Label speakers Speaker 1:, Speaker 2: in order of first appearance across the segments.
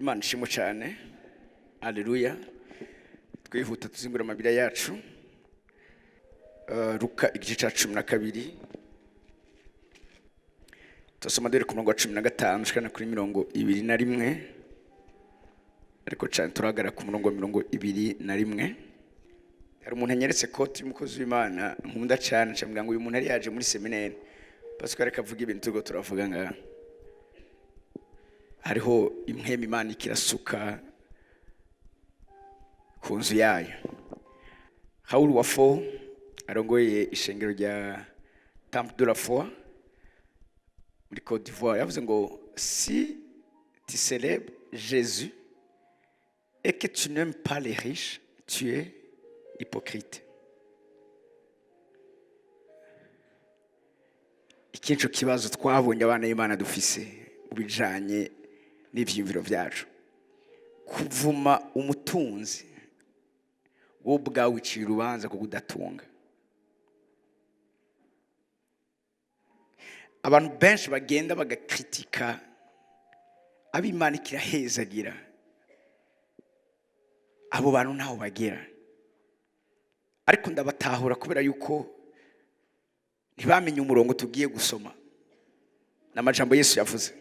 Speaker 1: Imana ishimwe cyane. Haleluya. Twihuta tuzingura amabira yacu. Luka igice cya 12. Tusoma dore ku murongo wa 15 shikana kuri 21. Ariko cyane turagara ku murongo wa 21. Hari umuntu anyeretse koti y'umukozi w'Imana nkunda cyane cyambwa ngo uyu muntu ari yaje muri seminari. Pascal akavuga ibintu turgo turavuga nga hariho imhemi Imana ikirasuka ku nzu yayo. Hawuru wafo arongoye ishengero rya Temple de la Foi muri Côte d'Ivoire yavuze ngo si tu célèbres Jésus et que tu n'aimes pas les riches, tu es hypocrite. Ikincho kibazo twabonye abana y'Imana dufise ubijanye n'ivyimviro byacu. Kuvuma umutunzi wo bwawe icira urubanza ko kudatunga. Abantu benshi bagenda bagakritika ab'Imana ikirahezagira. Abo bantu ntaho bagera. Ariko ndabatahura kubera yuko ntibamenye umurongo tugiye gusoma. N'amajambo Yesu yavuze.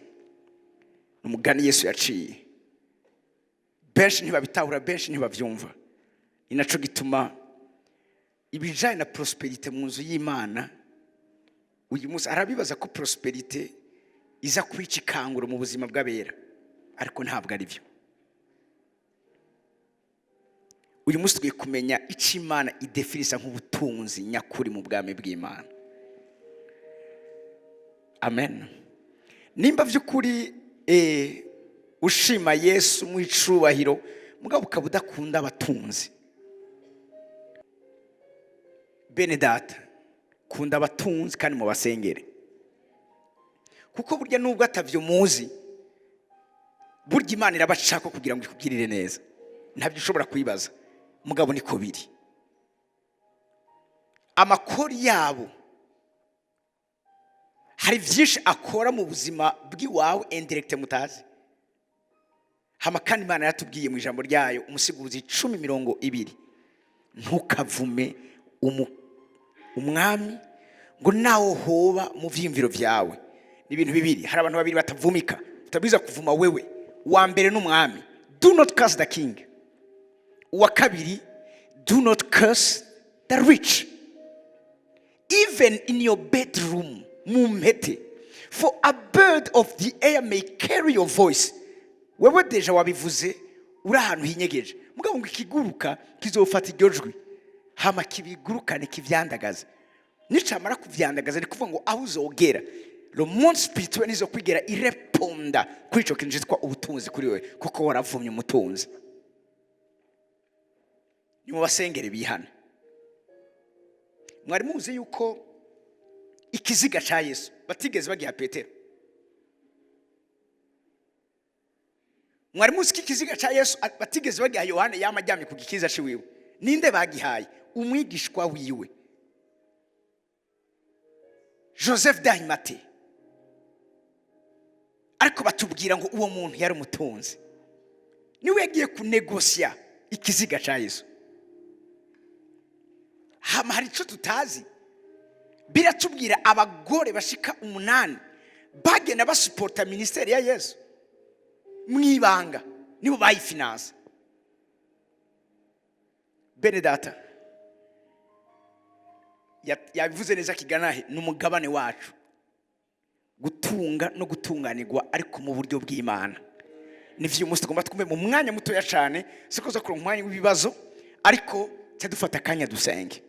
Speaker 1: N'umugani Yesu yaciye. Benshi ntibabitahura, benshi ntibavyumva. Inaco gituma ibijanye na prosperity mu nzu y'Imana uyu munsi arabibaza ko prosperity iza kwica ikanguro mu buzima bw'abera, ariko ntabwo ari byo. Uyu munsi twiye kumenya icyo Imana idefirisa nk'ubutunzi nyakuri mu bwami bw'Imana. Amen. Nimba vy'ukuri ushima Yesu mu icubahiro mugabo ukabudakunda abatunzi, bene data kunda abatunzi kandi mu basengere, kuko burya nubwo atavyo muzi burya Imana irabashaka kugira ngo ikugirire neza. Ntabyo ushobora kwibaza mugabo niko biri. Amakori yabo hari vyinshi akora mu buzima bw'iwawe indirect mutazi. Hama kandi Imana yatubwiye mu ijambo ryayo umusiguzi 10:20 ntukavume umwami ngo nawo hoba mu vyimviro vyawe. Ni ibintu bibiri. Hari abantu babiri batavumika, utabiza kuvuma wewe. Wa mbere n'umwami, do not curse the king. Wa kabiri, do not curse the rich. Even in your bedroom, mumpete, for a bird of the air may carry your voice. Wewe deja wabivuze uri ahantu hinyegeje, mugabo ngo ikiguruka kizofata iryo jwi hama kibigurukane kivyandagaza. Nicamara kuvyandagaza ni kuvuga ngo aho uzogera le monde spirituel nizo kwigera ireponda kuri ico kintu cyitwa ubutunzi kuri wewe, kuko waravumye umutunzi. Ni mu basengere bihana. Mwari muzi yuko ikiziga ca Yesu batigeze bagiha Petero. Mwari muzi ikiziga ca Yesu batigeze bagiha Yohana yamajyamye ku gikiza ciwiwe. Ninde bagihaye? Umwigishwa wiwe Joseph d'Arimathée. Ariko batubwira ngo uwo muntu yari umutunzi. Niwe yagiye kunegosia ikiziga ca Yesu. Hama hari ico tutazi. Biratubwira abagore bashika 8 bagenda basupport ministeri ya Yesu mwibanga, nibo bayifinance. Bene data yabivuze neza kiganahe n'umugabane wacu gutunga no gutunganirwa ariko mu buryo bw'Imana. Nivyo umunsi tugomba twumve mu mwanya muto ya cyane, sikoza ku mwanya w'ibibazo, ariko cyadufata kanya dusenge,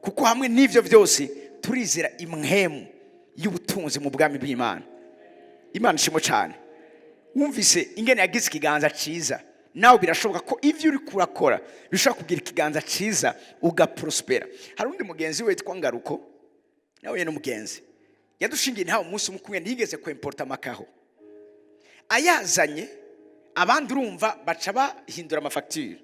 Speaker 1: kuko hamwe n'ivyo byose turizera imhemu y'ubutunzi mu bwami bw'Imana. Imana shimo cyane. Wumvise ingene yagize ikiganza ciza, nawe birashoboka ko ivyo uri kurakora bishobora kugira ikiganza ciza ugaprospera. Hari undi mugenzi we witwa Ngaruko, nawe yene umugenzi yadushingiye ntaho umunsi umwe nigeze ko importa makaho ayazanye, abandi urumva baca bahindura amafacture,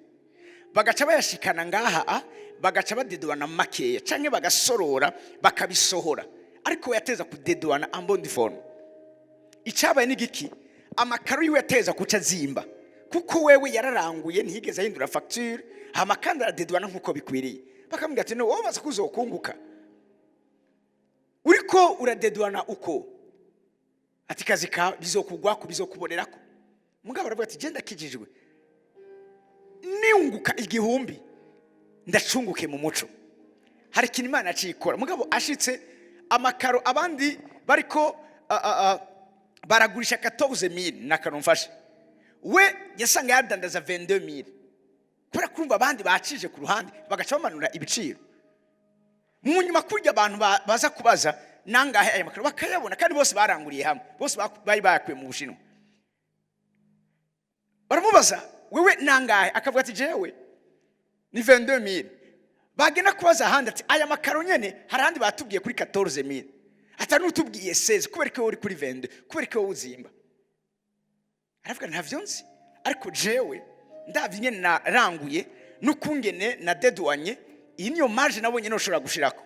Speaker 1: bagaca bayashikana ngaha, bagaca badedwana makeya canke bagasorora bakabisohora, ariko yateza kudedwana ambondi form. Icabaye n'igiki amakaro yiwe yateza kuca zimba kuko wewe yararanguye ntihigeze ahindura facture hama kandi aradedwana nk'uko bikwiriye. Bakamubwira ati no wowe umaze kuzokunguka uriko uradedwana uko ati kazi ka bizokugwako bizokubonerako. Mugabo aravuga ati genda kijijwe niunguka igihumbi ndacunguke mu muco. Hari ikintu Imana acikora. Mugabo ashitse amakaro abandi bariko baragurisha 14000 nakanumfashe, we yasanga yadandaza 22000 kubera kurumva abandi bacije ku ruhande bagaca bamanura ibiciro. Mu nyuma kurya abantu baza kubaza nangahe aya makaro bakayabona, kandi bose baranguriye hamwe, bose bari bayakuye mu Bushinwa. Baramubaza wewe nangahe, akavuga ati jewe ni 22000. Bagenda kubaza ahandi ati aya makaro nyene hari ahandi batubwiye kuri 14000, atari utubwiye 16 kubera ko uri kuri 22, kubera ko uzimba. Aravuga ntavyo nzi, ariko jewe ndavye nyene naranguye n'ukungene na dedwanye iyi niyo marge nabonye no shobora gushirako.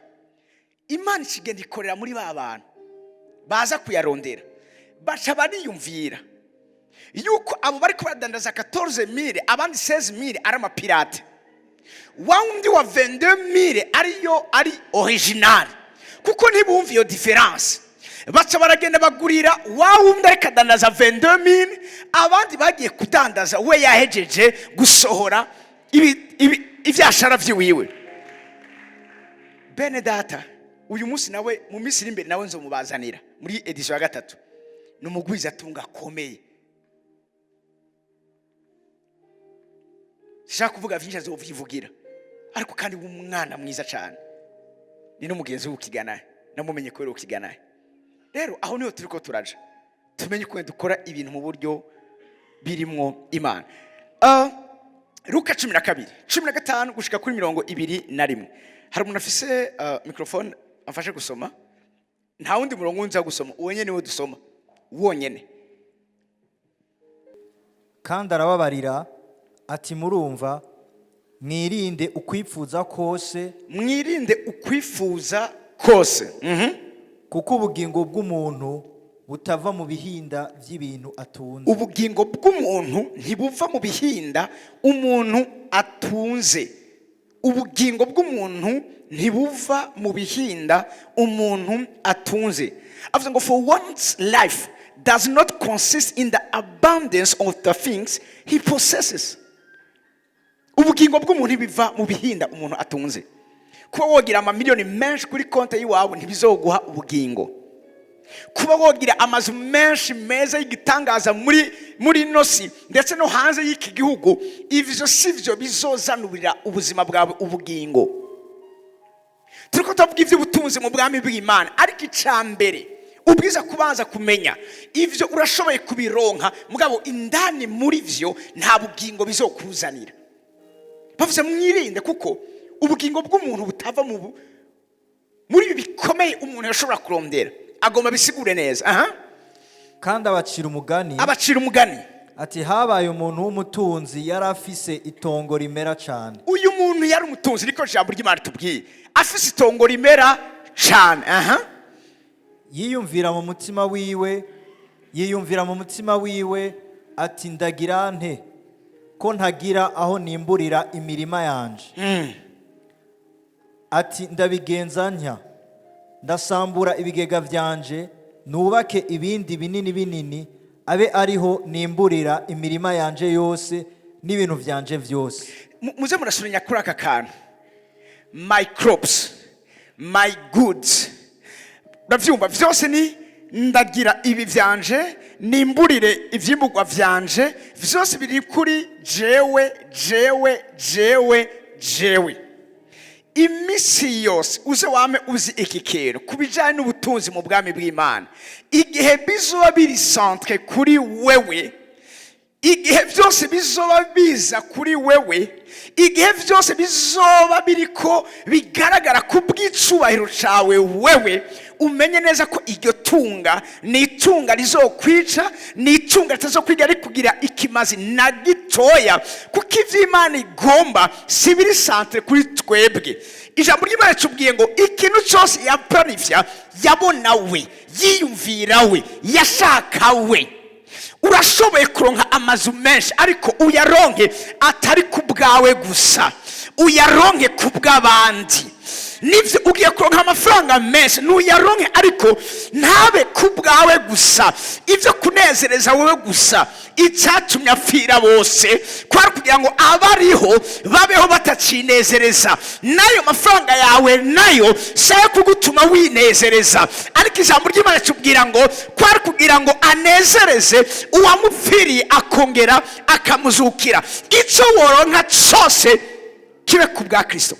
Speaker 1: Imana ikigenda ikorera muri ba bantu baza kuyarondera, baca bariyumvira yuko abo bari kubadandaza 14000 abandi 16000 ari amapirate, waundi wa 22000 ari original. Kuko ntibumva iyo difference, baca baragenda bagurira waundi ari kadandaza 22000, abandi bagiye kudandaza we yahejeje gusohora ivyashara vyiwiwe. Bene data, uyu munsi nawe mu minsi imbere nawe nzomubazanira muri edition ya 3 n'umugwiza atunga komeye. Shaka kuvuga vyinshi azovyivugira, ariko kandi umwana mwiza cyane. Ni n'umugenzi w'ukiganaye, namumenye ko ukiganaye. Rero aho niho turiko turaja, tumenye ko dukora ibintu mu buryo birimwo Imana. Luka 12:15 gushika kuri 21. Hari umuntu afise microphone amfashe gusoma? Nta wundi murongo nza gusoma, uwo nyene we dusoma wonyene.
Speaker 2: Kandi arababarira ati murumva mwirinde ukwifuza kose, kuko ubugingo bw'umuntu butava mu bihinda by'ibintu atunze.
Speaker 1: Ubugingo bw'umuntu ntibuva mu bihinda umuntu atunze. Ubugingo bw'umuntu ntibuva mu bihinda umuntu atunze. Avuga ngo for one's life does not consist in the abundance of the things he possesses. Ubugingo bw'umuntu biva mu bihinda umuntu atunze. Kuba wogira amamiliyoni menshi kuri konti yiwawe ntibizoguha ubugingo. Kuba wogira amazu menshi meza y'igitangaza muri nosi ndetse no hanze y'iki gihugu, ivyo sivyo bizozanurira ubuzima bwawe ubugingo. Turiko tuvuga ivy'ubutunzi mu bwami bw'Imana, ariko icambere ubwiza kubanza kumenya ivyo urashoboye kubironka, mugabo indani muri vyo nta bugingo bizokuzanira. Bavuze mwirinde kuko ubugingo bw'umuntu butava muri bikomeye umuntu yashobora kurondera. Agomba bisigure neza.
Speaker 2: Kandi abacira umugani ati habaye umuntu w'umutunzi yari afise itongo rimera cyane. Uyu
Speaker 1: muntu yari umutunzi, niko jambo ry'Imana tubwiye, afise itongo rimera cyane.
Speaker 2: Yiyumvira mu mutima wiwe ati ndagira nte ko ntagira aho nimburira imirima yanje. Ati ndabigenza ntya, ndasambura ibigega vyanje nubake ibindi binini abe ariho nimburira imirima yanje yose n'ibintu vyanje vyose.
Speaker 1: Muze murasubinya kuri aka kantu, my crops, my goods. Ndavyumva vyose ni ndagira ibi vyanje nimburire ivyimburwa vyanje vyose biri kuri jewe. Imisi yose uze wame uzi iki kintu kubijanye n'ubutunzi mu bwami bw'Imana, igihe bizoba biri centre kuri wewe, igihe byose bizoba biza kuri wewe, igihe byose bizoba biriko bigaragara ku bw'icubahiro cawe wewe, umenye neza ko iryo tunga ni itunga rizokwica, ni itunga ritazokwiga rikugira ikimazi na gitoya, kuko ivy'Imana igomba si biri centre kuri twebwe. Ijambo ry'Imana cubwiye ngo ikintu cyose yaplanifya yabona we, yiyumvira we, yashaka we. urashoboye kuronka amazu menshi ariko uyaronke atari ku bwawe gusa, uyaronke ku bw'abandi. Nivyo ugiye kuronka amafaranga menshi nuyaronke ariko ntabe ku bwawe gusa, ivyo kunezereza wowe gusa. Icyatumye apfira bose kwari kugira ngo abariho babeho batacinezereza. Nayo mafaranga yawe nayo saye kugutuma winezereza, ariko ijambo ry'Imana cyubwira ngo kwari kugira ngo anezereze uwamupfiriye akongera akamuzukira. Icyo woronka cyose kibe ku bwa Kristo,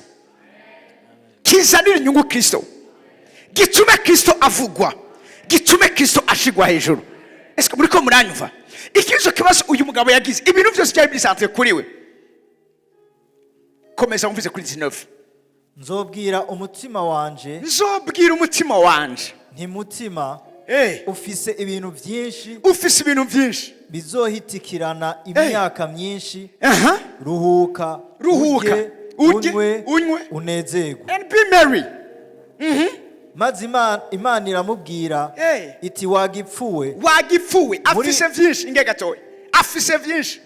Speaker 1: kizanira inyungu Kristo, gitume Kristo avugwa, gitume Kristo ashigwa hejuru. Ese muri ko muranyumva? Ikizo kibazo uyu mugabo yagize ibintu byose cyari bisanzwe kuri we. Komeza umvize kuri 19.
Speaker 2: nzobwira umutima wanje nti mutima ufise ibintu byinshi bizohitikirana imyaka myinshi. Ruhuka unywe unezerwe
Speaker 1: and be merry.
Speaker 2: maze Imana iramubwira iti wagipfuwe
Speaker 1: afise vyinshi ingegatoye, afise vyinshi,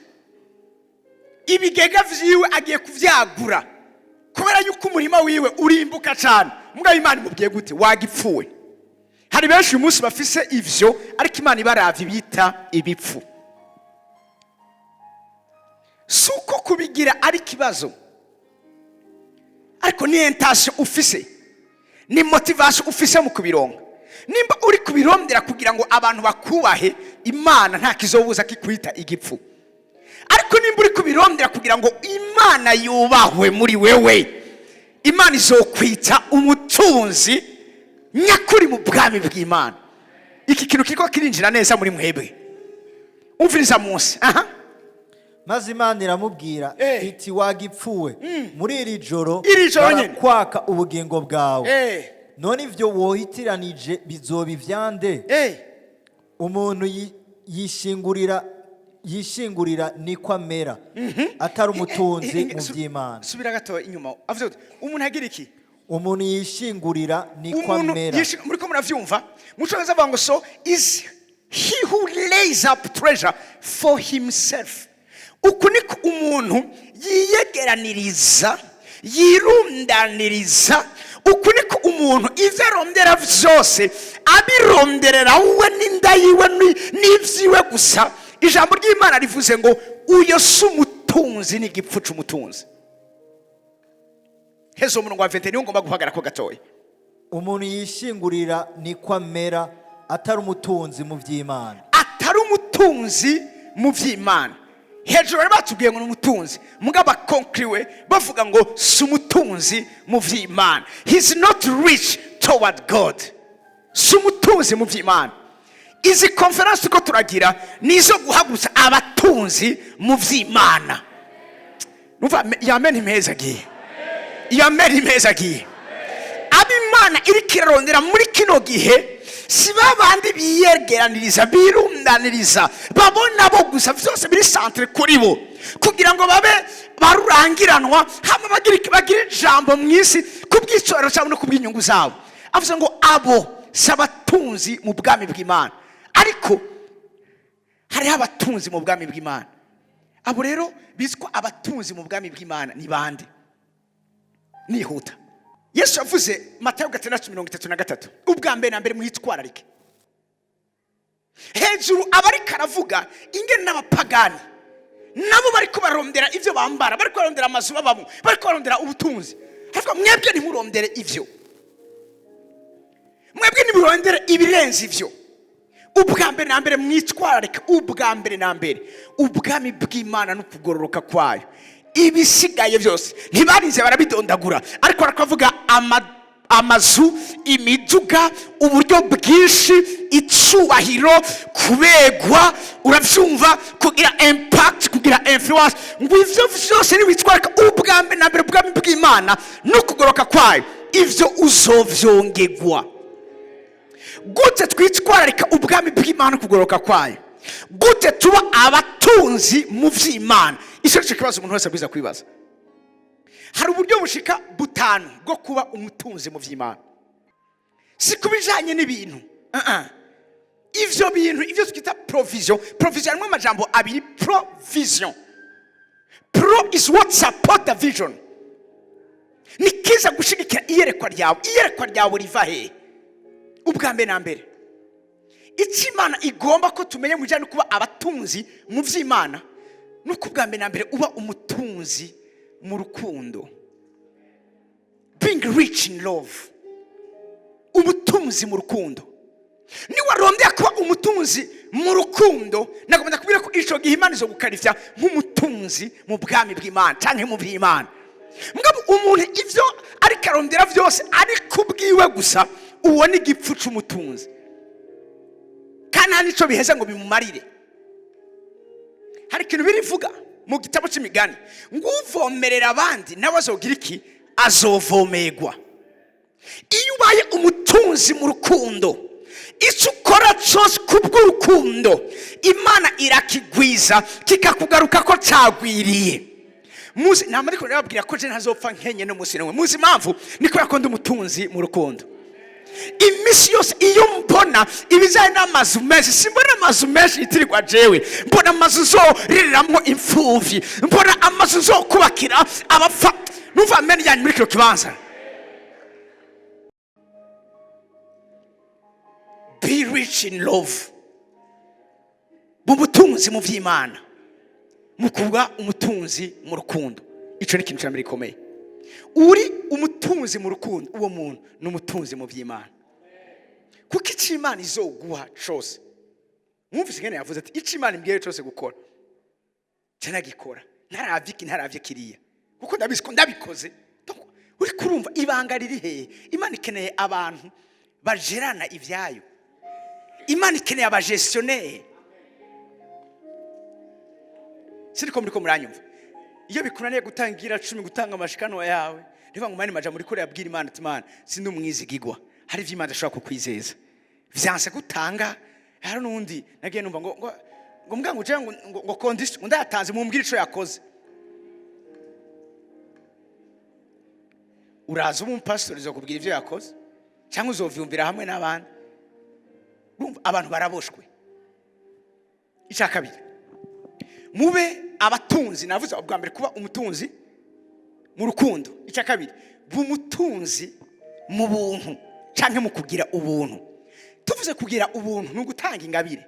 Speaker 1: ibigega vyiwe agiye kuvyagura kubera yuko umurima wiwe urimbuka cyane. Mbwa Imana imubwiye gute? Wagipfuwe. Hari benshi uyu munsi bafise ivyo ariko Imana ibaravye bita ibipfu. Suko kubigira ari kibazo, ariko ni intention ufise, ni motivation ufise mu kubironga. Nimba uri kubirondera kugira ngo abantu bakubahe, Imana nta kizobuza kikwita igipfu. Ariko nimba uri kubirondera kugira ngo Imana yubahwe muri wewe, Imana izokwita umutunzi nyakuri mu bwami bw'Imana. Iki kintu kiko kirinjira neza muri mwebwe. Umviriza munsi.
Speaker 2: maze Imana iramubwira iti wagipfuwe, muri iri joro kwaka ubugingo bwawe. None ivyo wohitiranije bizoba ivyande? Umuntu yishingurira niko amera, atari umutunzi mu by'Imana.
Speaker 1: Subira gato inyuma. Avuze umuntu agira iki?
Speaker 2: Umuntu yishingurira niko amera.
Speaker 1: Muri ko muravyumva? Mucoza avuga ngo so is he who lays up treasure for himself. Uku niko umuntu yiyegeraniriza, yirundaniriza. Uku niko umuntu ivyo arondera vyose abironderera we n'inda yiwe n'ivyiwe gusa. Ijambo ry'Imana rivuze ngo uyo sumutunzi n'igipfu c'umutunzi. Hezo umurongo wa 20 niwo ngomba guhagara ko gatoya.
Speaker 2: Umuntu yishingurira niko amera, atari umutunzi mu by'Imana.
Speaker 1: Atari umutunzi mu by'Imana. Hejuru bari batubwiye ngo n'umutunzi, mugaba konkriwe bavuga ngo sumutunzi mu by'Imana. He's not rich toward God. Sumutunzi mu by'Imana. Izi conference ko turagira nizo guhagurutsa abatunzi mu by'Imana. Numva yamen imezagiye. Yamen imezagiye. Abimana iri kirarondera muri kino gihe si babandi biyegeraniriza, birundaniriza, babona bo gusa vyose biri centre kuri bo kugira ngo babe barurangiranwa hama bagira ijambo mwisi kubw'icoro cyabo no kubw'inyungu zabo. Avuze ngo abo sabatunzi mu bwami bw'Imana, ariko hari abatunzi mu bwami bw'Imana. Abo rero bizwa abatunzi mu bwami bw'Imana ni bande? Nihuta. Yesu yavuze Matayo 6:33, ubwa mbere na mbere muhitwararike. Hejuru abari karavuga ingene n'abapagani nabo bari kubarondera ivyo bambara, bari kubarondera amazu babamo, bari kubarondera ubutunzi. Havuga mwebwe ntimurondere ivyo, mwebwe nimurondere ibirenze ivyo. Ubwa mbere na mbere mwitwararike, ubwa mbere na mbere ubwami bw'Imana no kugororoka kwayo. Ibisigaye byose ntibarinze barabidondagura, ariko bakavuga amazu, imiduga, uburyo bwinshi, icubahiro, kubegwa, uravyumva, kugira impact, kugira influence. Ngo ivyo vyose ni witwarika ubwa mbere na mbere ubwami bw'Imana no kugoroka kwayo, ivyo uzovyongegwa. Gute twitwararika ubwami bw'Imana no kugoroka kwayo? Gute tuba abatunzi mu vy'Imana? Icyo kibazo umuntu wese abwiza kwibaza. Hari uburyo bushika butanu bwo kuba umutunzi mu vy'Imana. Si kubijanye n'ibintu. ivyo bintu ivyo twita provision harimo amajambo abiri. Provision, pro is what support the vision, ni kiza gushigikira iyerekwa ryawe riva he. Ubwa mbere na mbere icyo Imana igomba ko tumenya mu bijyanye no kuba abatunzi mu by'Imana, nuko ubwa mbere na mbere uba umutunzi mu rukundo. Being rich in love, umutunzi mu rukundo. Niwarondera kuba umutunzi mu rukundo, nagomba kubwira ko ico gihe Imana izogukarifya nk'umutunzi mu bwami bw'Imana canke mu by'Imana. Mugabo umuntu ivyo ariko arondera vyose ari kubwiwe gusa, uwo ni igipfu c'umutunzi, kandi nta nico biheza ngo bimumarire. Hari ikintu birivuga mu gitabo c'imigani ngo uvomerera abandi nawe azogira iki? Azovomerwa. Iyo ubaye umutunzi mu rukundo, icyo ukora cyose kubw'urukundo, Imana irakigwiza kikakugaruka ko cyagwiriye. Muzi namwe ariko nababwira ko je ntazopfa nkenye no musi n'umwe. Muzi impamvu niko yakunda umutunzi mu rukundo. Imisi yose iyo mbona ibijyanye n'amazu menshi, simbona amazu menshi yitirirwa jewe, mbona amazu zoriramwo imfuvyi, mbona amazu zo kubakira abapfa. Numva ameni yanyu muri kino kibanza. Be rich in love, bubutunzi mu by'Imana, mu kuba umutunzi mu rukundo. Ico ni ikintu cyambere gikomeye. Uri umutunzi mu rukundo, uwo muntu ni umutunzi mu by'Imana. Kuko icyo Imana izoguha cyose, mwumvise ngene yavuze ati icyo Imana imbwiye cyose gukora cyanagikora, ntaravye kiriya, kuko ndabizi ko ndabikoze. Uri kurumva ibanga riri hehe? Imana ikeneye abantu bajerana ivyayo. Imana ikeneye abagestionnaire. Siriko muriko muranyumva? Iyo bikunaniye gutangira 10 gutanga amashikano yawe, niba ngumane maja muri kure yabwira Imana ati Imana sindi umwizigigwa, hari vy'Imana ashobora kukwizeza. Vyanse gutanga, hari nundi nagiye numva ngo mbwangu je ngo condition ndayatanze mumbwira ico yakoze. Uraza umupastori zo kubwira ivyo yakoze cyangwa uzovyumvira hamwe n'abandi? Abantu baraboshwe. Icya kabiri, mube abatunzi. Navuze ubwa mbere kuba umutunzi mu rukundo. Icya kabiri, bumutunzi mu buntu canke mu kugira ubuntu. Tuvuze kugira ubuntu ni ugutanga ingabire,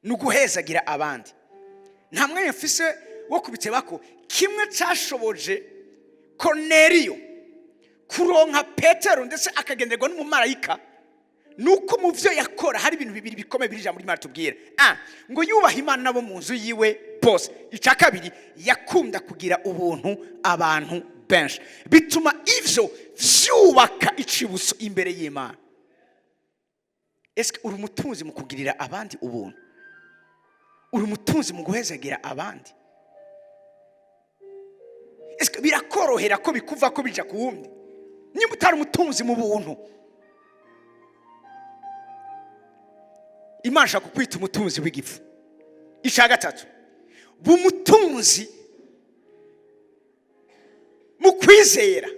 Speaker 1: ni uguhezagira abandi. Nta mwanya mfise wo kubiteba ko kimwe cyashoboje Korneliyo kuronka Petero ndetse akagenderwa n'umumarayika, nuko mu byo yakora hari ibintu bibiri bikomeye birija muri Imana tubwira. Ngo yubaha Imana nabo mu nzu yiwe bose. Icya kabiri, yakunda kugira ubuntu abantu benshi, bituma ivyo vyubaka icibuso imbere y'Imana. Eske uri umutunzi mu kugirira abandi ubuntu? Uri umutunzi mu guhezagira abandi? Eske birakorohera ko bikuva ko bija ku wundi? Niba utari umutunzi mu buntu, Imana shaka kwita umutunzi w'igifu. Icya gatatu, bumutunzi mu kwizera.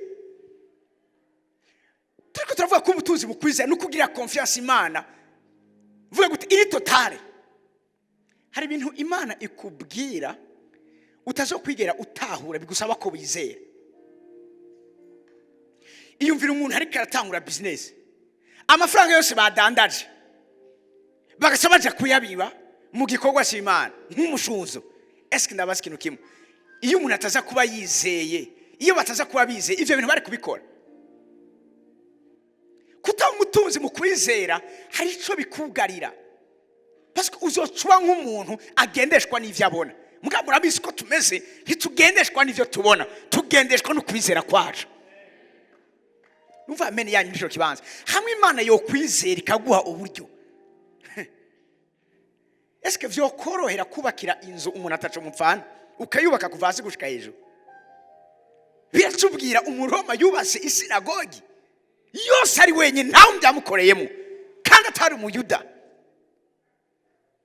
Speaker 1: Turiko turavuga ko umutunzi mu kwizera no kugira confiance Imana. Vuga gute iri totale. Hari ibintu Imana ikubwira utazokwigera utahura, bigusaba ko wizera. Iyumvira umuntu ariko aratangura business, amafaranga yose badandaje bagasa baje kuyabiba mu gikorwa cy'Imana nk'umushuzo. Eske ndabaza ikintu kimwe, iyo umuntu ataza kuba yizeye, iyo bataza kuba bizeye, ivyo bintu bari kubikora? Kuta umutunzi mu kwizera hari ico bikugarira, parce que uzocuba nk'umuntu agendeshwa n'ivyo abona. Mugabo murabizi ko tumeze ntitugendeshwa n'ivyo tubona, tugendeshwa no kwizera kwacu. Numva ameni yanyu nico kibanza. Hamwe Imana yo kwizera ikaguha uburyo, eske vyo korohera kubakira inzu umuntu ataco mupfana ukayubaka kuva hasi gushika hejuru? Biratubwira umuroma yubase isinagogi yose ari wenyine, ntawe byamukoreyemo kandi atari umuyuda.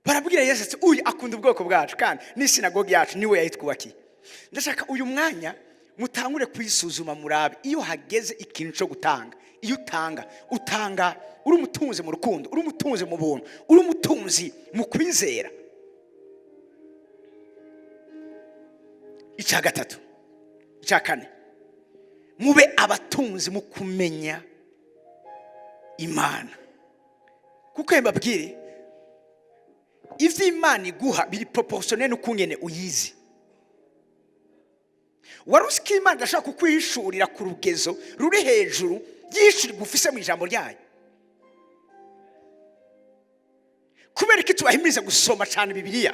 Speaker 1: Barabwira Yesu ati uyu akunda ubwoko bwacu kandi n'isinagogi yacu niwe yayitwubakiye. Ndashaka uyu mwanya mutangure kwisuzuma murabe iyo hageze ikintu cyo gutanga. Iyo utanga uri umutunzi mu rukundo, uri umutunzi mu buntu, uri umutunzi mu kwizera. Icya gatatu, icya kane, mube abatunzi mu kumenya Imana. Kuko mbabwire ivyo Imana iguha biri proportionnel n'ukungene uyizi. Warusiki Imana ndashaka kukwihishurira ku rugezo ruri hejuru y'ishuri gufise mu ijambo ryayo. Kubera ko tubahimiriza gusoma cyane Bibiliya,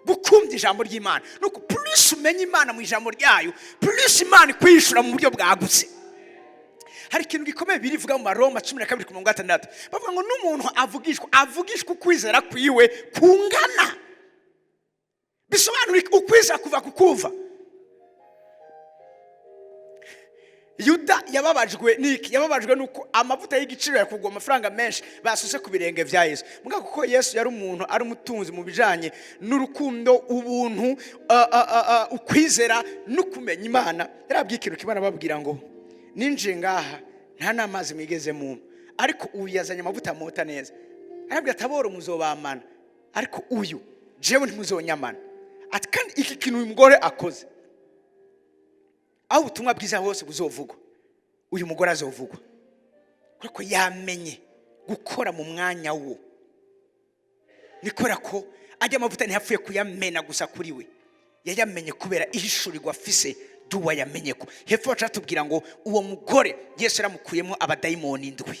Speaker 1: gukunda ijambo ry'Imana, nuko plus umenya Imana mu ijambo ryayo, plus Imana kwishura mu buryo bwagutse. Hari ikintu gikomeye birivuga mu Roma 12:6 bavuga ngo n'umuntu avugishwa ukwizera kwiwe kungana. Bisobanura ukwizera kuva kukuva. Yuda yababajwe nuko amavuta y'igiciro yakugwa amafaranga menshi basuse ku birenge vya Yesu. Muga kuko Yesu yari umuntu ari umutunzi mu bijanye n'urukundo, ubuntu, ukwizera no kumenya Imana. Yarabwiye ikintu kibana babwira ngo ninje ngaha nta namazi mwigeze mu, ariko uyu yazanye amavuta mota neza. Arabwiye ataboro muzobamana, ariko uyu jewe ntimuzonyamana. Ati kandi iki kintu uyu mugore akoze, aho ubutumwa bwiza hose buzovugwa, uyu mugore azovugwa kuko yamenye gukora mu mwanya wo. Nikora ko ajya amavuta ntiyapfuye kuyamena gusa kuri we, yayamenye kubera ihishurirwa afise duwa yamenye ko. Hepfo batubwira ngo uwo mugore Yesu yaramukuyemo abadayimoni 7.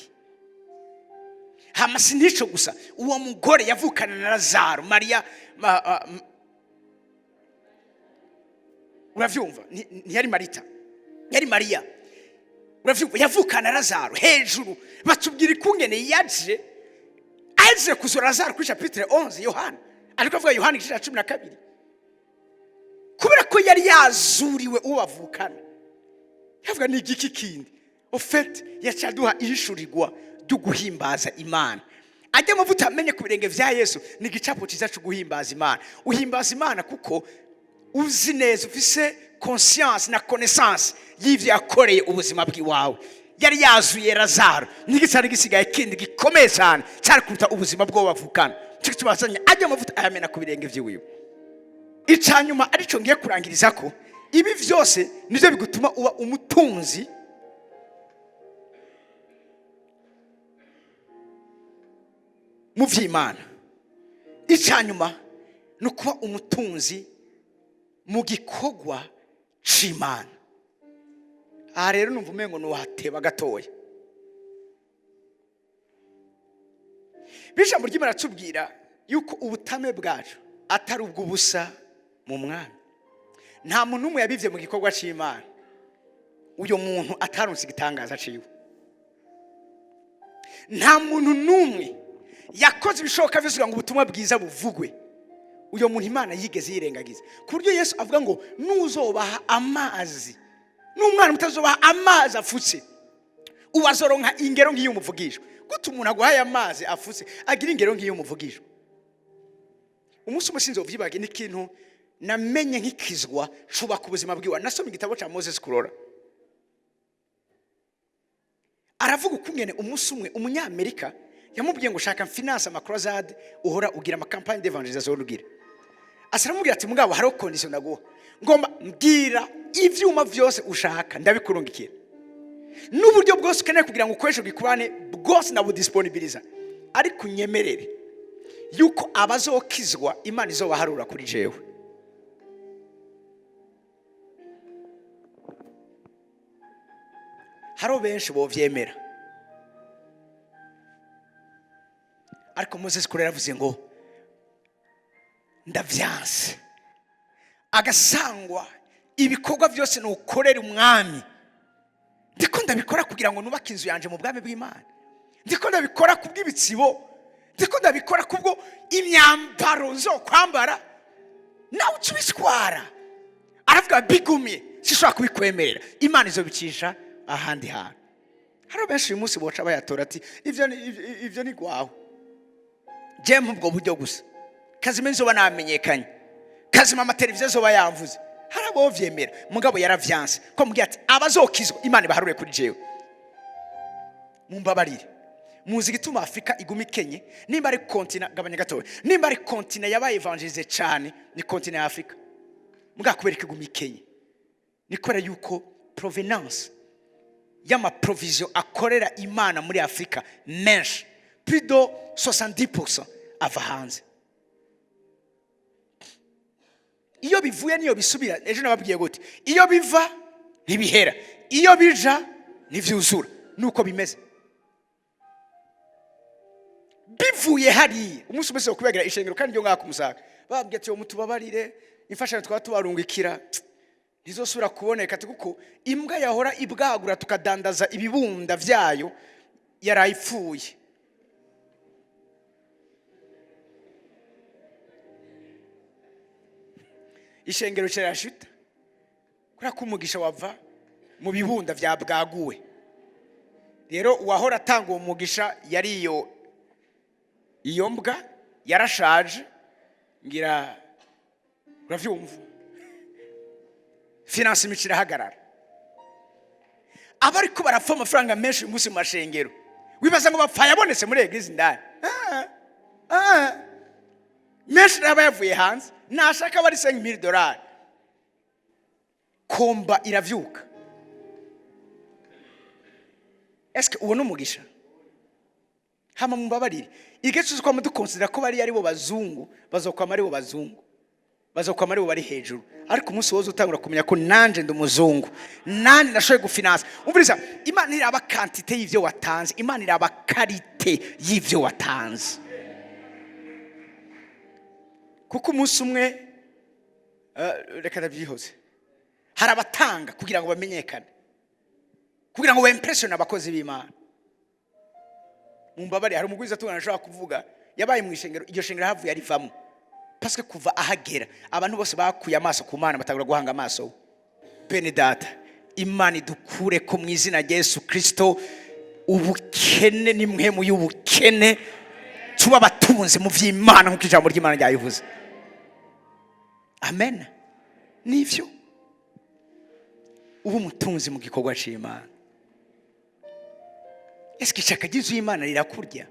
Speaker 1: Hamasi ndico gusa, uwo mugore yavukana na Lazaro, Maria uravyumva, ntiyari Marita, yari Maria. Uravyumva, yavukana Lazaro hejuru. Batubwira ikungene yaje kuzura Lazaro kuri chapitre 11 Yohana, ariko avuga Yohana 12. Kubera ko yari yazuriwe uwo bavukana, yavuga ni igiki kindi au fait yacaduha ihishurirwa ryo guhimbaza Imana. Ajya amavuta amenye ku birenge vya Yesu ni gicapo ciza cyo guhimbaza Imana. Uhimbaza Imana kuko uzi neza, ufise conscience na connaissance y'ivyo yakoreye ubuzima bw'iwawe. Yari yazuye Lazaro, n'igicari gisigaye kindi gikomeye cyane cyari kuruta ubuzima bwo bavukana. Cyo tubazanye ajya amavuta ayamena ku birenge vy'iwiwe. Icanyuma arico ngiye kurangiriza ko ibi vyose nivyo bigutuma uba umutunzi mu vy'Imana. Icanyuma no kuba umutunzi mu gikogwa c'Imana. Aha rero numva umengo no wateba gatoya. Bijambo ry'Imana tubwira yuko ubutame bwacu atari ubw'ubusa mu mwami. Nta muntu umwe yabivye mu gikogwa c'Imana uyo muntu atarunse igitangaza ciwe. Nta muntu numwe yakoze ibishoboka byose ngo ubutumwa bwiza buvugwe uyo muntu Imana yigeze yirengagiza. Ku buryo Yesu avuga ngo nuzobaha amazi, n'umwana mutazobaha amazi afutse, uwazoronka ingero nk'iyo umuvugisha. Gute umuntu aguhaye amazi afutse agira ingero nk'iyo umuvugisha? Umunsi umwe sinzovyibage n'ikintu namenye nk'ikizwa cuba ku buzima bwiwa. Nasomye igitabo ca Moses Kurora, aravuga ukungene umunsi umwe umunyamerika yamubwiye ngo shaka finance amakrozade uhora ugira ama campagne d'evangelisation urugira. Asaramubwira ati mugabo haro condition naguha, ngomba mbwira ivyuma vyose ushaka ndabikurungikira, n'uburyo bwose ukeneye kugira ngo ukoreshe gikurane bwose na budisponibiliza, ariko unyemerere yuko abazokizwa Imana izobaharura kuri jewe. Haro benshi bovyemera, ariko Moses Kurera avuze ngo ndavyanse. Agasangwa ibikorwa byose no ukorera umwami, ndiko ndabikora kugira ngo nubake inzu yanje mu bwami bw'Imana, ndiko ndabikora kubw'ibitsibo, ndiko ndabikora kubwo imyambaro nzo kwambara nawe tubiswara. Aravuga bigumye sishobora kubikwemerera, Imana izobicisha ahandi hantu. Haro benshi uyu munsi boca bayatora ati ivyo ni gwaho je mu bwo buryo gusa. Kazima nzoba namenyekanye, kazima amateleviziyo zoba yamvuze, hari abo vyemera mugabo yaravyanse ko mubwira ati abazokizwa Imana baharure kuri jewe. Mumbabarire, muzi gituma Afrika iguma ikenye? Nimba ari kontina, gabanya gatoya, nimba ari kontina yabaye evangelize cyane ni kontina ya Afrika, mugakubera iguma ikenye ni kora yuko provenance y'ama provision akorera Imana muri Afrika menshi, plus de 70% ava hanze. Iyo bivuye niyo bisubira. Ejo nababwiye gute, iyo biva ntibihera, iyo bija ntivyuzura. Nuko bimeze. Bivuye hari umunsi umwe wo kubagira ishengero kandi ryo ngaka umusaka bababwiye ati mutubabarire imfashanyo twatubarungikira ntizosubira kuboneka kuko imbwa yahora ibwagura tukadandaza ibibunda vyayo yarayipfuye. Ishengero cyarashita kura kumugisha wava mu bibunda vya bwaguwe. Rero uwahora atanga uwo mugisha yari iyo mbwa yarashaje ngira uravyumva finance imicira hagarara. Abariko barapfa amafaranga menshi umunsi mu mashengero wibaza ngo bapfa yabonetse muri eglise ndani menshi naba yavuye hanze nashaka bari $5,000 komba iravyuka. Eske uwo numugisha hama mumbabarire igecuzo kwa mudukonsidera ko bari bo bazungu bazokwama ari bo bazungu bazokwama ari bo bari hejuru, ariko umunsi wozo utangura kumenya ko nanje ndumuzungu nani nashoye gufinance. Umviriza, Imana iraba quantité y'ivyo watanze, Imana iraba qualité y'ivyo watanze. Kuko umunsi umwe reka ndabyihoze hari abatanga kugira ngo bamenyekane, kugira ngo impression abakozi b'Imana. Mumbabari hari umugwiza tungana ashaka kuvuga yabaye mu ishengero, iryo shengero havuye arivamo parce que kuva ahagera abantu bose bakuye amaso ku Mana batagura guhanga amaso. Bene data, Imana idukure ko mu izina rya Yesu Kristo ubukene ni mwe mu y'ubukene tuba batunze mu vy'Imana nkuko ijambo ry'Imana ryayivuze. Amen. Nivyo ubu mutunzi mu gikorwa c'Imana. Eske ishaka ry'inzu y'Imana rirakurya?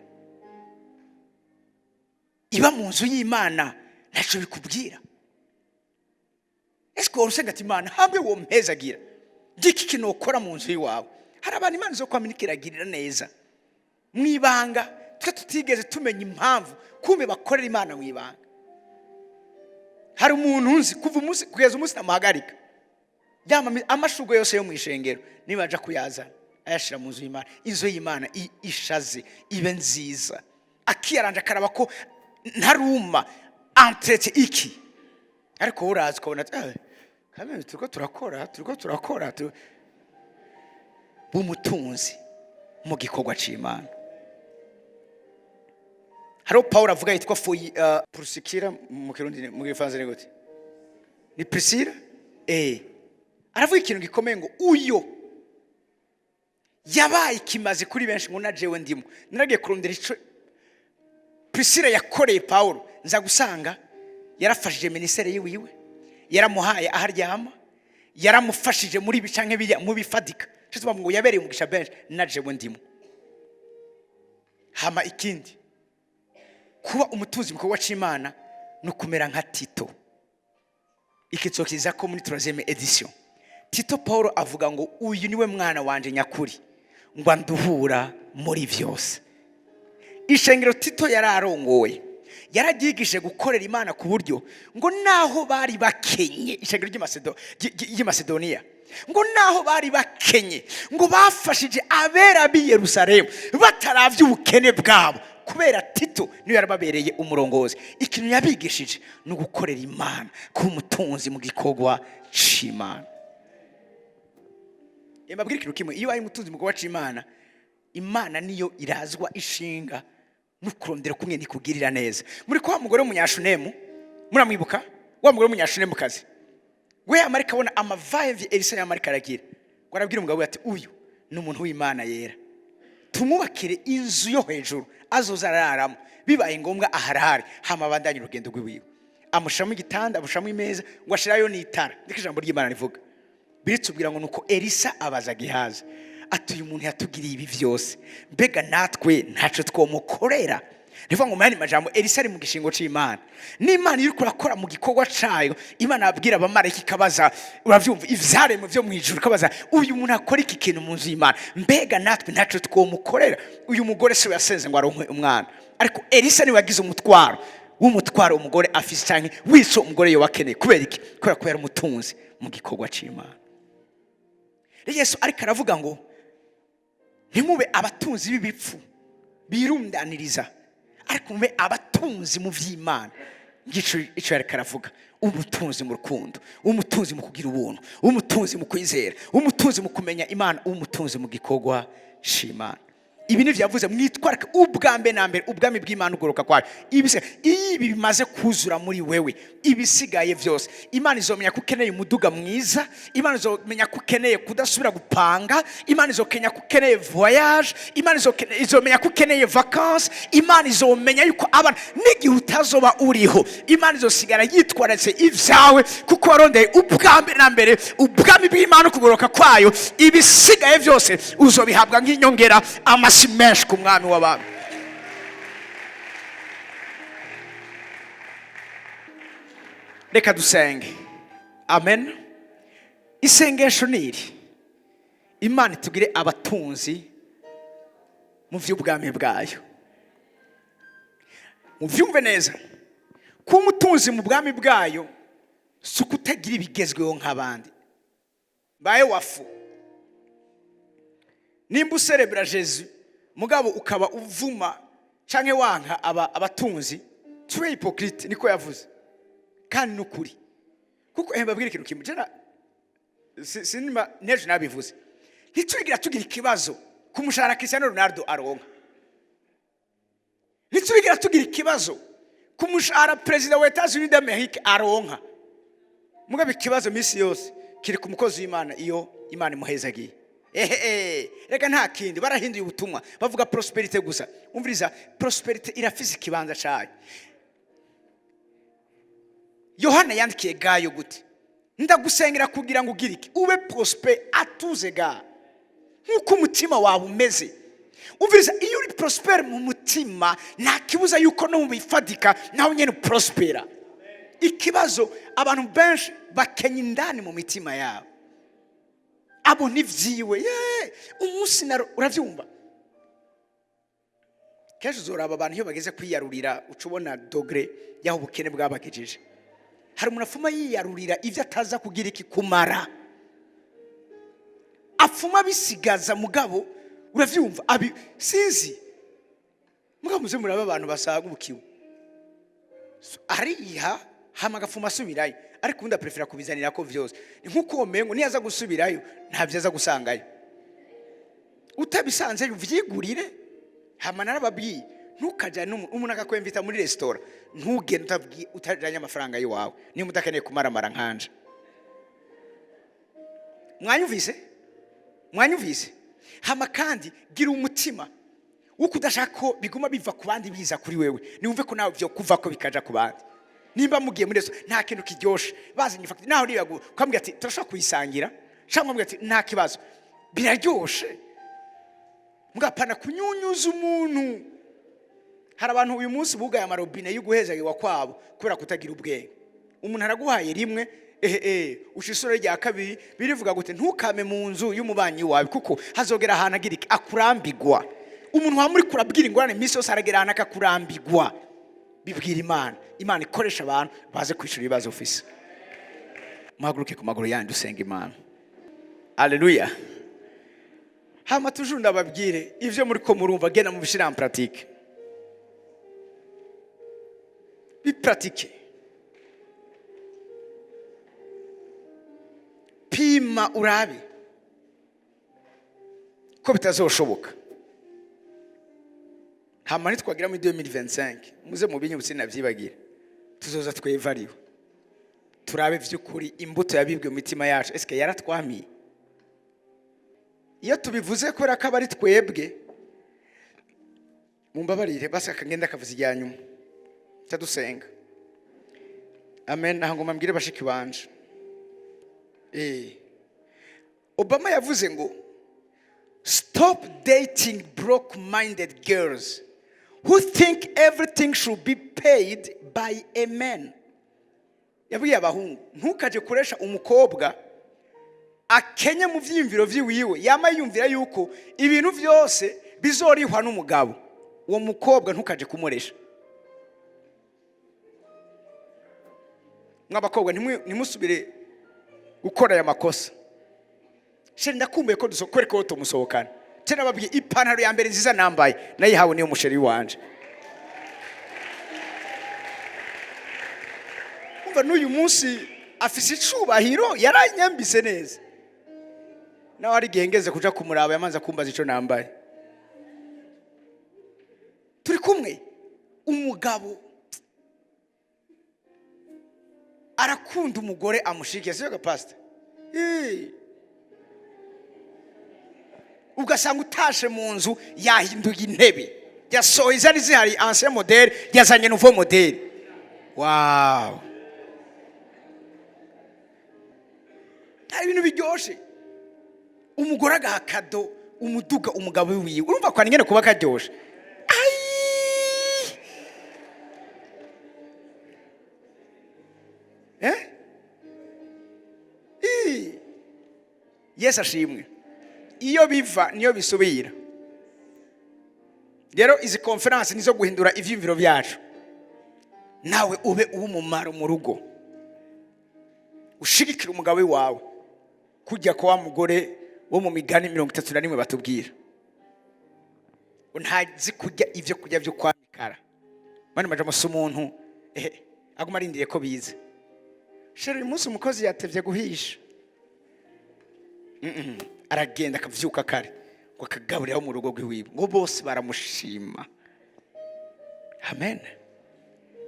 Speaker 1: Iba mu nzu y'Imana ntaco bikubwira? Eske urusenga ati Imana hamwe wo mpezagira giki kinokora mu nzu yiwawe? Hari abantu Imana zo kwaminikiragirira neza mwibanga tutigeze tumenya impamvu kumbe bakorera Imana mwibanga. Hari umuntu unzi kuva umunsi kugeza umunsi namuhagarika yama amashurwe yose yo mwishengero nibaja kuyazana ayashira mu nzu y'Imana. Inzu y'Imana ishaze ibe nziza, akiyaranja karaba ko ntaruma entrete iki, ariko urazi kubona kamwe turiko turakora bw'Umutunzi mu gikorwa c'Imana. Haro Paul avuga yitwa Priscilla mu Kirundi mu Gifaransa ni gute? Ni Priscilla? Aravuga ikintu gikomeye ngo uyo yabaye kimaze kuri benshi ngo najewe ndimo. Naragiye kurondera ico Priscilla yakoreye Paul, nza gusanga yarafashije ministere yiwe, yaramuhaye aharyama, yaramufashije muri bicanke bijya mu bifadika. Cyo tuba ngo yabereye umugisha benshi najewe ndimo. Hama ikindi kuba umutunzi mu gikorwa c'Imana no kumera nka Tito. Ikitsokiza ko muri 3e edition Tito Paul avuga ngo uyu niwe mwana wanje nyakuri ngo anduhura muri vyose. Ishengero Tito yararongoye yaragigije gukorera Imana ku buryo ngo naho bari bakenye, ishengero ry'Macedonia ngo naho bari bakenye ngo bafashije abera bi Yerusalemu bataravye ubukene bwabo kubera Tito niyo yarababereye umurongozi. Ikintu yabigishije no gukorera Imana ku mutunzi mu gikorwa c'Imana. Mbabwira ikintu kimwe, iyo ari mutunzi mu gikorwa c'Imana, Imana niyo irazwa ishinga no kurondera kumwe nikugirira neza. Muri kwa mugore w'umunyashunemu muramwibuka wa mugore w'umunyashunemu kazi we Amerika abona amavaye Elisa y'Amerika aragira ngo arabwira umugabo ati uyu ni umuntu w'Imana yera, tumubakire inzu yo hejuru azoza araramo, bibaye ngombwa aharare hama bandanye urugendo rw'iwiwe. amushiramo igitanda, amushiramo imeza, ngo ashirayo n'itara. Niko ijambo ry'Imana rivuga. Biritubwira ngo nuko Elisa abaza Gehazi ati uyu muntu yatugiriye ibi byose, mbega natwe ntaco twomukorera? Nivuga ngo mani majambo Elisa ari mu gishingo c'Imana. N'Imana iri kurakora mu gikorwa cayo. Imana abwira abamarayika ikabaza, uravyumva ivyaremwe vyo mwijuru kabaza uyu muntu akora iki kintu mu nzu y'Imana, mbega natwe ntaco twomukorera? Uyu mugore se yasenze ngo aronke umwana, ariko Elisa niwe yagize umutwaro w'umutwaro umugore afise canke wiso umugore yo wakeneye. Kubera iki? Kubera ko yari umutunzi mu gikorwa c'Imana. Yesu ariko aravuga ngo ntimube abatunzi b'ibipfu birundaniriza, ariko mube abatunzi mu vy'Imana. Ico ariko aravuga, umutunzi mu rukundo, umutunzi mu kugira ubuntu, umutunzi mu kwizera, umutunzi mu kumenya Imana, umutunzi mu gikorwa c'Imana. Ibi nivyo yavuze mwitwarike ubwambe na mbere ubwami bw'Imana ugoroka kwayo. Ibi bimaze kuzura muri wewe, ibisigaye vyose Imana izomenya ko ukeneye umuduga mwiza, Imana izomenya ko ukeneye kudasubira gupanga, Imana izokenya ko ukeneye voyage, Imana izomenya ko ukeneye vacances, Imana izomenya yuko abana n'igihe utazoba uriho, Imana izosigara yitwararitse ivyawe kuko warondeye ubwambe na mbere ubwami bw'Imana kugoroka kwayo. Ibisigaye vyose uzobihabwa nk'inyongera. Menshi ku mwami w'abami. Reka dusenge. Amen. Isengesho niri, Imana itugire abatunzi mu vy'ubwami bwayo. Muvyumve neza ko umutunzi mu bwami bwayo suko utagira ibigezweho nk'abandi. Baye wafu nimba userebra Jesus mugabo ukaba uvuma canke wanka abatunzi, tuwe hypocrite. Niko yavuze kandi nukuri, kuko mbabwira ikintu kimwe jana sinima neje nabivuze, ntiturigira tugira ikibazo kumushahara Cristiano Ronaldo aronka, ntiturigira tugira ikibazo kumushahara President wa Etats-Unis d'Amerique aronka, mugabo ikibazo misi yose kiri ku mukozi w'Imana iyo Imana imuhezagiye. Reka nta kindi barahinduye ubutumwa bavuga prosperity gusa. Umviriza, prosperity irafise ikibanza cayo. Yohana yandikiye Gayo gute, ndagusengera kugira ngo ugirike ube prosper atuze ga nkuko umutima wawe umeze. Umviriza, iyo uri prosper mu mutima nta kibuza yuko no mubifadika naho nyene prospera. Ikibazo abantu benshi bakenya indani mu mitima yabo, abo nivyiwe umunsi uravyumva. Kenshi uzoraba abantu iyo bageze kwiyarurira ucubona dogre yaho ubukene bwabagejeje. Hari umuntu afuma yiyarurira ivyo ataza kugira iki kumara, afuma bisigaza mugabo uravyumva abi sinzi mugabo muze muraba abantu basaga ubukiwe ariha hama gafuma asubirayo, ariko unda prefera kubizanira ko vyose. Nkuko omengo niyaza gusubirayo ntavyo aza gusangayo, utabisanze uvyigurire. Hama narababwiye ntukaja umuntu akakwemvita muri restaurant ntugende utajanye amafaranga yiwawe niba mudakeneye kumaramara nkanje. Mwanyumvise? Hama kandi gira umutima uko udashaka ko biguma biva ku bandi biza kuri wewe, niwumve ko nawe byo kuva ko bikaja ku bandi. Nimba mugiye muri restaurant nta kintu kiryoshe bazinye fakti naho nibago kwambwira ati turashaka kuyisangira, cyangwa mwambwira ati nta kibazo biraryoshe, mugapana kunyunyuza umuntu. Hari abantu uyu munsi bugaye amarobine y'uguhezagiwa kwabo kubera kutagira ubwenge. Umuntu araguhaye rimwe ushisore rya kabiri birivuga gute ntukame mu nzu y'umubanyi wawe kuko hazogera ahantu agira akurambigwa. Umuntu wa muri kurabwira ingorane misi yose aragera ahantu akakurambigwa. Bibwira Imana ikoresha abantu baze kwishura ibibazo ufise. Muhaguruke ku maguru yanyu usenga Imana. Haleluya. Hama tujuru ndababwire ivyo muri ko murumva gena mu bishira en pratique. Bipratique. Pima urabe ko bitazoshoboka. Hama nitwagira muri 2025 muze mu binyu butsi navyibagira tuzoza twevariwe turabe vy'ukuri imbuto yabibwe mu mitima yacu eske yaratwamiye. Iyo tubivuze ko rakabari twebwe mumbabarire basa kagenda kavuze ijyanyuma tadusenga. amen. Nahangoma mbwire bashiki banje. Obama yavuze ngo stop dating broke-minded girls who think everything should be paid by a man. Yabwiye abahungu ntukaje kuresha umukobwa akenye mu vyimviro vyiwiwe yama yumvira yuko ibintu byose bizorihwa n'umugabo. Uwo mukobwa ntukaje kumuresha. Mwabakobwa ntimusubire gukora aya makosa. Sheri ndakumbuye ko dusokore ko tumusohokana. Tena babwiye ipantaro ya mbere nziza nambaye nayihawe niyo musheri wanje. Umva n'uyu munsi afise icubahiro yaranyambise neza. Nawe ari gengeze kuja kumuraba yamanza kumbaza ico nambaye. Turi kumwe umugabo arakunda umugore amushikiye sio pastor. Ugasanga utashe mu nzu yahinduye intebe. Yasohoye izari zihari ancien modèle yazanye nouveau modèle. Wow. Ari ibintu biryoshe. Umugore agahakado umuduga umugabo wiwe. Urumva kwa nyene kuba karyoshe. Yes ashimwe. Iyo biva niyo bisubira. Rero izi conference nizo guhindura ivyimviro byacu. Nawe ube ubumumaro mu rugo. Ushigikira umugabo wawe. Kujya kwa mugore wo mu migani 31 batubwira. Ntazi kujya ivyo kujya byo kwa mikara. Mani maje musu umuntu aguma arindiye ko bize. Sheri uyu munsi umukozi yatevye guhisha. Aragenda akavyuka kare ngo akagaburira mu rugo rwiwe ngo bose baramushima. Amen.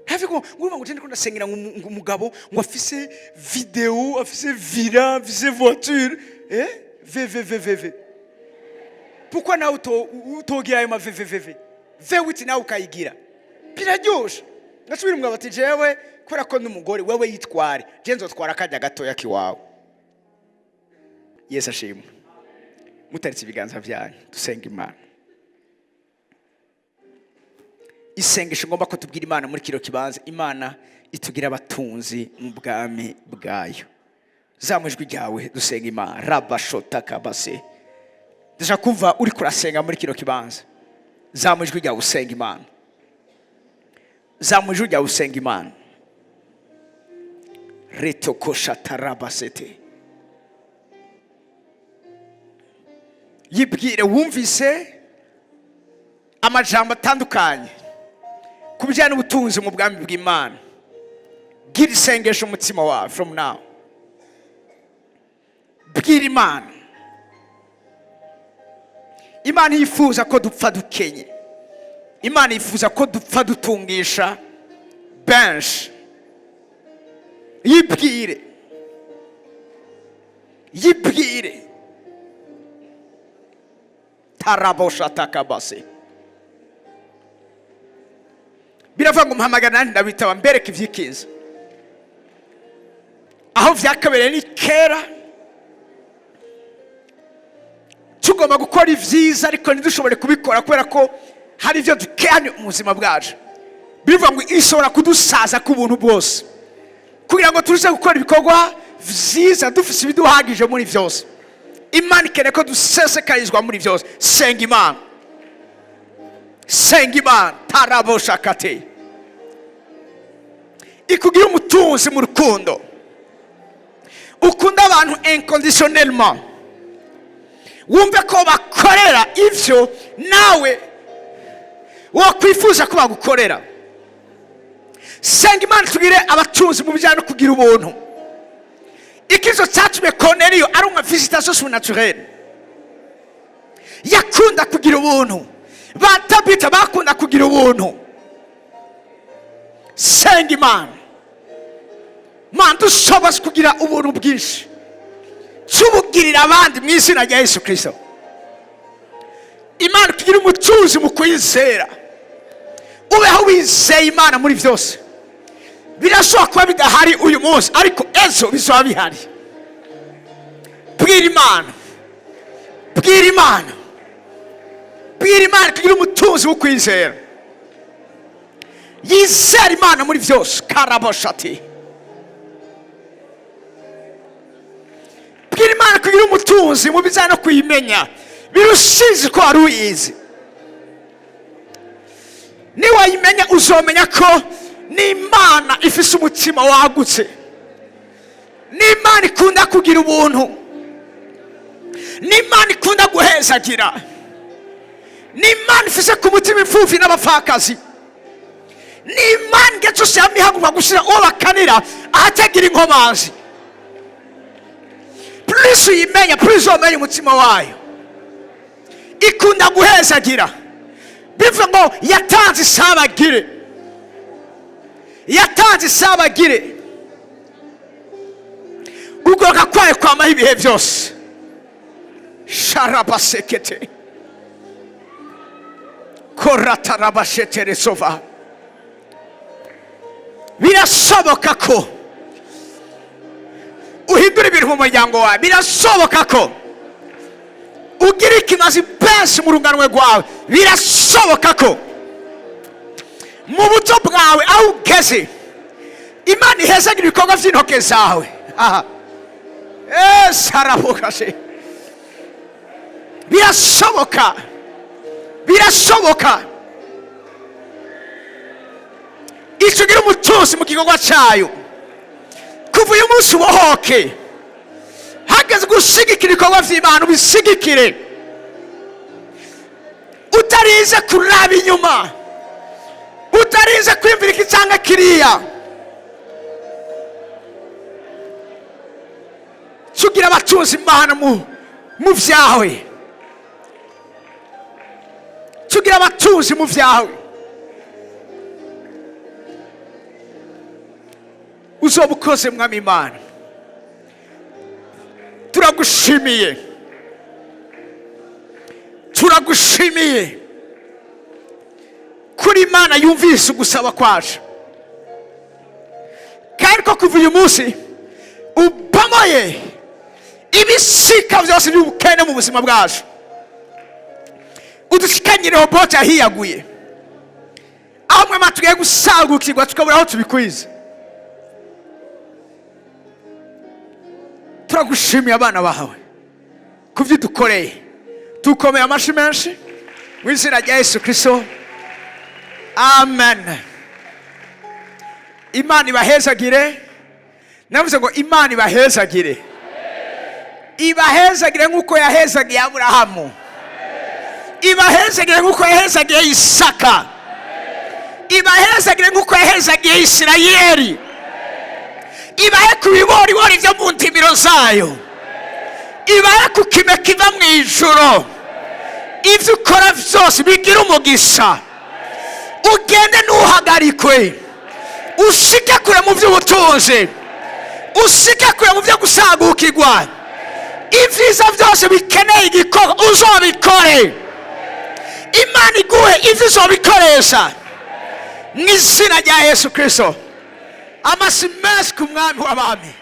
Speaker 1: Hafi ko nguruma ngutende ko ndasengera ngo umugabo ngo afise video, afise villa, afise voiture, VVVV. Pourquoi na utogira ayo ma VVVV? V8 na ukayigira. Biraryoshe. Nasubira umugabo ati jewe kubera ko n'umugore wewe yitware. Je nzotwara kajya gatoya kiwawe. Yesu ashimwe. Mutaritse ibiganza byanyu dusenga Imana. Isengesho ngomba ko tubwira Imana muri kiro kibanza. Imana itugira abatunzi mu bwami bwayo. Zamujwe ryawe dusenga Imana. Rabashota kabase. Ndashaka kumva uri kurasenga muri kiro kibanza. Zamujwe ryawe usenga Imana. Zamujwe ryawe usenga Imana. Reto kosha tarabasete. Yibwire wumvise amajambo atandukanye kubijyana n'ubutunzi mu bwami bw'Imana. Gira isengesho umutima wawe from now. Bwira Imana. Imana yifuza ko dupfa dukenye. Imana yifuza ko dupfa dutungisha benshi. Yibwire. Yibwire. Tarabosha takabase. Biravuga ngo mpamagana ndabitaba mbereke ivyikinza. Aho vyakabereye ni kera. Tugomba gukora ivyiza ariko ntidushobore kubikora kubera ko hari ivyo dukanye mu buzima bwacu. Biravuga ngo ishobora kudusaza ku buntu bwose. Kugira ngo turushe gukora ibikorwa vyiza dufise ibiduhagije muri vyose. Imana ikeneye ko dusesekarizwa muri byose. Senga Imana. Senga Imana. Tarabosha kate. Ikugira umutunzi mu rukundo. Ukunda abantu inconditionnellement. Wumve ko bakorera ivyo nawe wakwifuza ko bagukorera. Senga Imana tugire abatunzi mu bijyanye no kugira ubuntu. Ikizo cyatumye Cornelio ari uma visitation surnaturelle. Yakunda kugira ubuntu. Batabita bakunda kugira ubuntu. Senga Imana. Mana dushoboze kugira ubuntu bwinshi. Tubugirira abandi mu izina rya Yesu Kristo. Imana tugira umutuzi mu kuyizera. Ubeho wizeye Imana muri byose. birashobora kuba bidahari uyu munsi ariko ejo bizaba bihari. Bwira Imana, bwira Imana, bwira Imana kugira umutunzi wo kwizera. Yizera Imana muri byose. Karaboshati. Bwira Imana kugira umutunzi mu bijyanye no kuyimenya birushize ko wari uyizi. Niwayimenya uzomenya ko n'Imana ifise umutima wagutse, n'Imana ikunda kugira ubuntu, n'Imana ikunda guhezagira, n'Imana ifise ku mutima imfuvyi n'abapfakazi, n'Imana igihe cyose yama ihaguma gushira uwo bakanira ahatagira inkomanzi. Plus uyimenya plus uzomenya umutima wayo. Ikunda guhezagira, bivuga ngo yatanze isabagire, yatanze isabagire. Ugoka kwayo kwamaho ibihe byose. Sharabasekete koratarabashetere sova. Birashoboka ko uhindura ibintu mu muryango wawe. Birashoboka ko ugira ikimazi benshi mu runganwe rwawe. Birashoboka ko mu buto bwawe aho ugeze Imana ihezagira ibikorwa by'intoke zawe. Sarabukashe. Birashoboka, birashoboka. Icugira umutunzi mu gikorwa cyayo. Kuva uyu munsi ubohoke, hageze gushigikira ibikorwa by'Imana ubishigikire, utarize kuraba inyuma, utarize kwimvira iki cyangwa kiriya. Cugira abatunzi Imana mu vyawe, cugira abatunzi mu vyawe. Uzobukoze mwami Imana. Turagushimiye, turagushimiye kuri Imana yumvise ugusaba kwacu, kandi ko kuva uyu munsi ubamoye ibisika byose by'ubukene mu buzima bwacu. Udushikanyiriho bote ahiyaguye, aho mwe matugiye gusagukirwa tukabura aho tubikwiza. Turagushimiye abana bawe kuvyo dukoreye. Tukomeye amashi menshi mu izina rya Yesu Kristo. Amen. Imana ibahezagire. Navuze ngo Imana ibahezagire. Ibahezagire nk'uko yahezagiye Aburahamu, ibahezagire nk'uko yahezagiye Isaka, ibahezagire nk'uko yahezagiye Isirayeli, ibahe ku bibori byo mu ntimiro zayo, ibahe ku kime kiva mu ijuru. Ibyo ukora byose bigira umugisha, ugende ntuhagarikwe, ushike kure mu by'ubutunzi, ushike kure mu byo gusagukirwa. Ibyiza byose bikeneye igikorwa uzobikore. Imana iguhe ibyo uzobikoresha mu izina rya Yesu Kristo. Amasi menshi ku mwami w'abami.